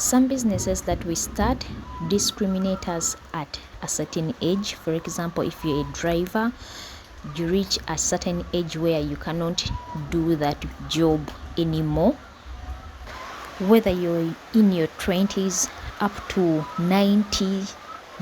Some businesses that we start discriminate us at a certain age. For example, if you're a driver, you reach a certain age where you cannot do that job anymore. Whether you're in your 20s up to 90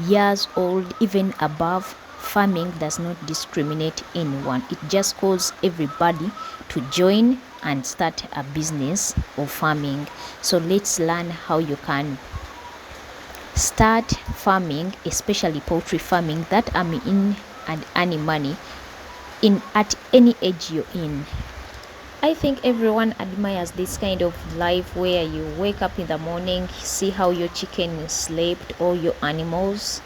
years old, even above, farming does not discriminate anyone. It just calls everybody to join and start a business of farming. So let's learn how you can start farming, especially poultry farming, that I'm in, and earning money at any age you're in. I think everyone admires this kind of life where you wake up in the morning, see how your chicken slept, or your animals,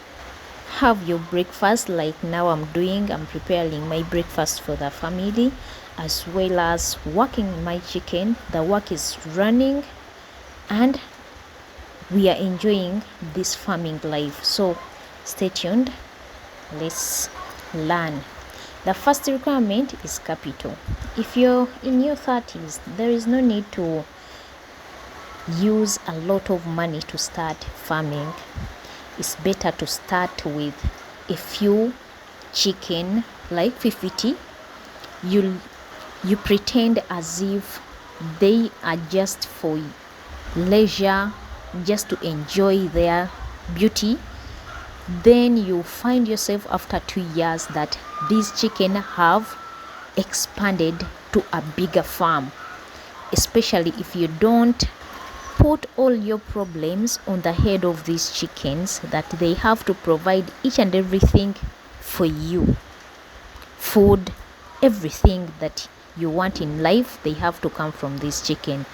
have your breakfast like now I'm doing. I'm preparing my breakfast for the family, as well as working my chicken. The work is running and we are enjoying this farming life. So stay tuned, let's learn. The first requirement is capital. If you're in your 30s, there is no need to use a lot of money to start farming. It's better to start with a few chicken, like 50. You pretend as if they are just for leisure, just to enjoy their beauty. Then you find yourself after 2 years that these chicken have expanded to a bigger farm, especially if you don't put all your problems on the head of these chickens, that they have to provide each and everything for you. Food, everything that you want in life, they have to come from this chicken.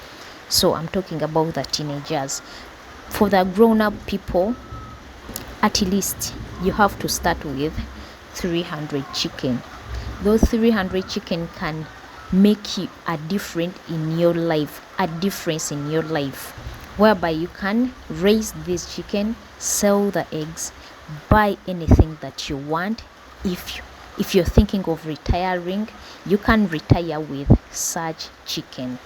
So I'm talking about the teenagers. For the grown-up people, at least you have to start with 300 chicken. Those 300 chicken can make you a difference in your life, whereby you can raise this chicken, sell the eggs, buy anything that you want. If you're thinking of retiring, you can retire with such chicken,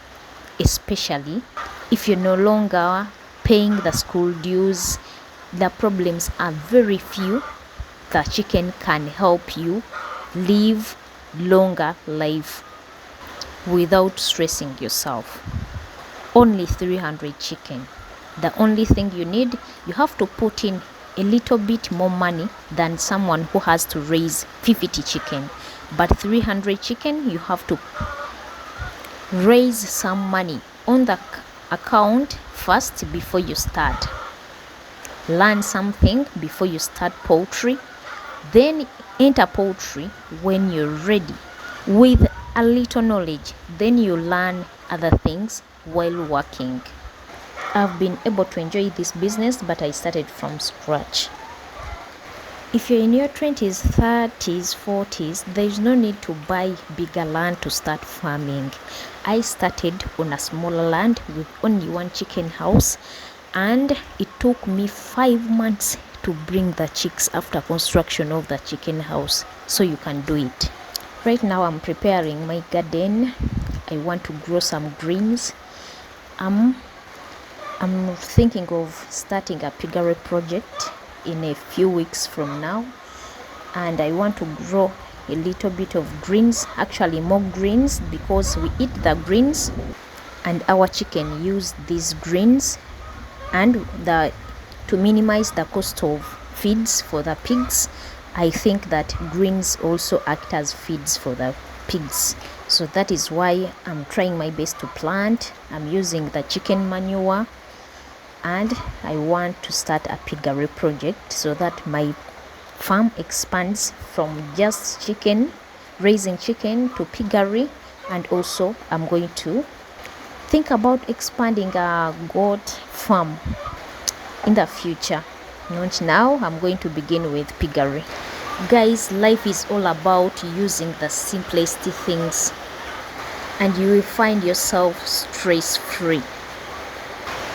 especially if you're no longer paying the school dues. The problems are very few. The chicken can help you live longer life without stressing yourself. Only 300 chicken. The only thing you need, you have to put in a little bit more money than someone who has to raise 50 chicken. But 300 chicken, you have to raise some money on the account first before you start. Learn something before you start poultry, then enter poultry when you're ready with a little knowledge. Then you learn other things while working. I've been able to enjoy this business, but I started from scratch. If you're in your 20s, 30s, 40s, there's no need to buy bigger land to start farming. I started on a smaller land with only one chicken house, and it took me 5 months to bring the chicks after construction of the chicken house. So you can do it. Right now I'm preparing my garden. I want to grow some greens. I'm thinking of starting a piggery project in a few weeks from now, and I want to grow a little bit of greens, actually more greens, because we eat the greens and our chicken use these greens, and to minimize the cost of feeds for the pigs, I think that greens also act as feeds for the pigs. So that is why I'm trying my best to plant. I'm using the chicken manure, and I want to start a piggery project so that my farm expands from just chicken, raising chicken, to piggery. And also I'm going to think about expanding a goat farm in the future. Not now. I'm going to begin with piggery. Guys, life is all about using the simplest things, and you will find yourself stress-free.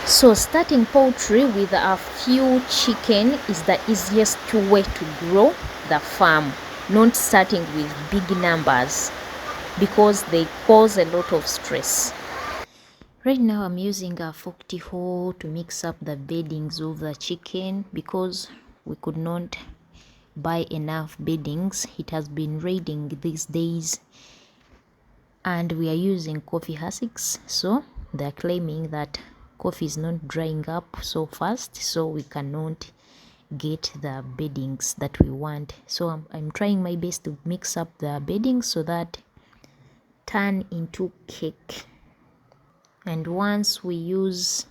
So starting poultry with a few chicken is the easiest way to grow the farm, not starting with big numbers, because they cause a lot of stress. Right now I'm using a forky hoe to mix up the beddings of the chicken because we could not buy enough beddings. It has been raining these days and we are using coffee hussks, so they're claiming that coffee is not drying up so fast, so we cannot get the beddings that we want. So I'm trying my best to mix up the beddings so that turn into cake. And once we use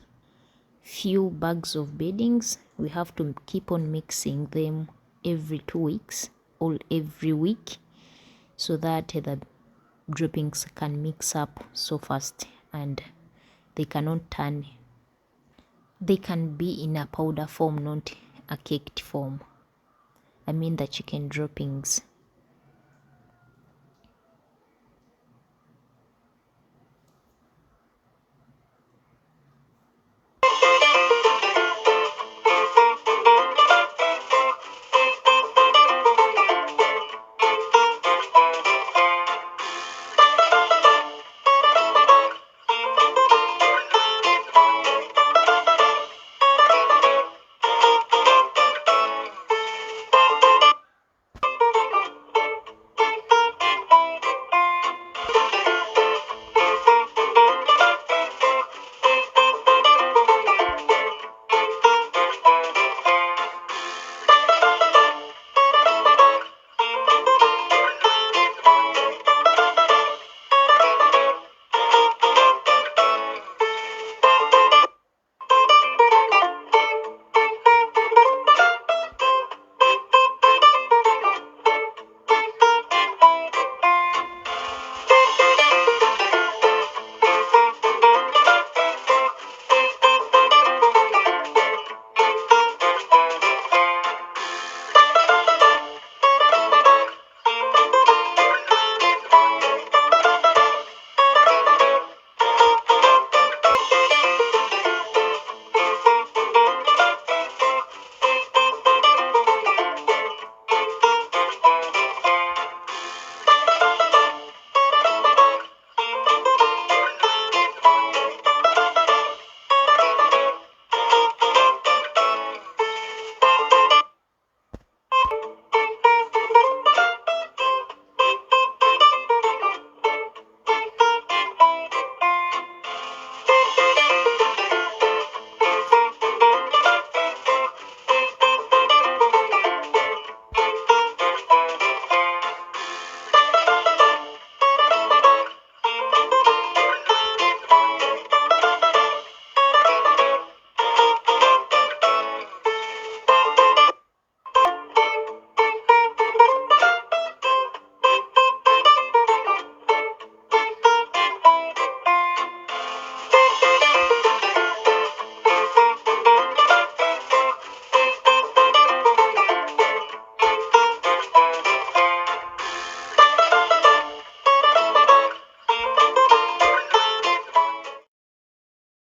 few bags of beddings, we have to keep on mixing them every 2 weeks or every week so that the drippings can mix up so fast and they cannot turn. They can be in a powder form, not a caked form. I mean the chicken droppings.